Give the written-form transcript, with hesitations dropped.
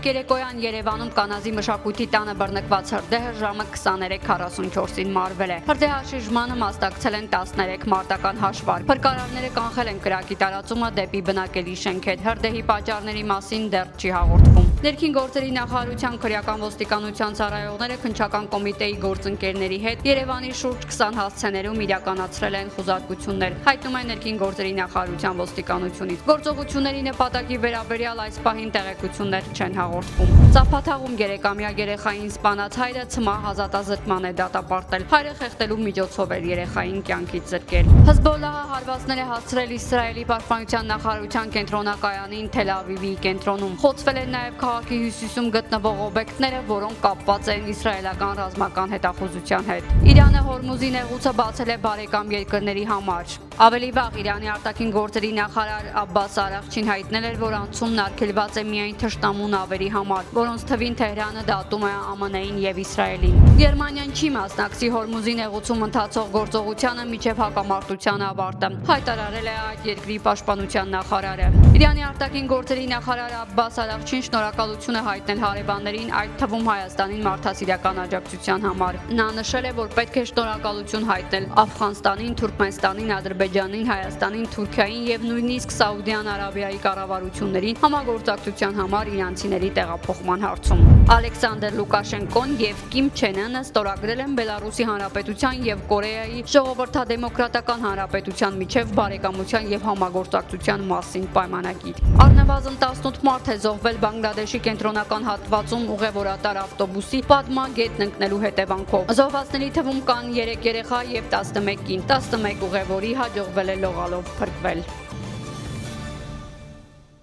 երեկոյան Երևանում կանազի մշակույթի տանը բռնկված հրդեհը ժամը 23:44-ին մարվել է։ Հրդեհաշիժմանը մասնակցել են 13 մարտական հաշվարկ։ Փրկարարները կանխել են կրակի տարածումը դեպի բնակելի շենքեր։ Հրդեհի պատճառների մասին դեռ չի հաղորդվում։ Ներքին գործերի նախարարության քրեական ոստիկանության ծառայողները քննչական կոմիտեի գործընկերների հետ Երևանի շուրջ 20 հասցեներում իրականացրել են խուզարկություններ, հայտնում է ներքին գործերի նախարարության ոստիկանությունից։ Գործողությունների նպատակի վերաբերյալ այս պահին տեղեկություններ չեն հաղորդվում։ Ծափաթաղում 3-ամյա երեխային սպանած հայրը ցմահ ազատազրկման է դատապարտել։ Հայրը խեղդելու միջոցով էր երեխային կյանքից զրկել։ Հեզբոլլահը հարվածներ է հասցրել Իսրայելի պաշտպանության նախարարության կենտրոնակայանին Թել Ավիվի կենտրոնում։ Խոցվել են նաև քաղաքի հյուսիսում գտնվող օբյեկտները, որոնք կապված են իսրայելական ռազմական հետախուզության հետ։ Իրանը Հորմուզի նեղուցը բացել է բարեկամ երկրների համար։ Ավելի վաղ Իրանի արտաքին գործերի նախարար Աբբաս Արաղչին հայտնել էր, որ անցումն արգելված է միայն թշնամու նավերի համար, որոնց թվին Թեհրանը դատում է ԱՄՆ-ին եւ Իսրայելին։ Գերմանիան չի մասնակցի Հորմուզի նեղուցում ընթացող գործողությանը միջև հակամարտության ավարտը, հայտարարել է այդ երկրի պաշտպանության նախարարը։ Իրանի արտաքին գործերի նախարար Աբբաս Արաղչին շնորհակալություն է հայտնել հարևաններին, այդ թվում Հայաստանին մարդասիրական աջակցության համար։ Նա նշել է, որ պետք է շնորհակալություն հայտնել Աֆղանստանին, Թուրքմենստանին, Ադրբեջանին, Հայաստանին, Թուրքիային եւ նույնիսկ Սաուդյան Արաբիայի կառավարություններին համագործակցության համար իրանցիների տեղափոխման հարցում։ Ալեքսանդր Լուկաշենկոն եւ Կիմ Չեն Ընը ստորագրել են Բելարուսի Հանրապետության եւ Կորեայի Ժողովրդադեմոկրատական Հանրապետության միջև բարեկամության եւ համագործակցության մասին պայմանագիր։ Առնվազն 18 մարդ է զոհվել Բանգլադեշի կենտրոնական հատվածում ուղևորատար ավտոբուսի պատմագետն ընկնելու հետևանքով։ Զոհվածների թվում կան 3 երեխա եւ 11 կին։ 11 ուղևորի հաջողվել է լողալով փրկվել։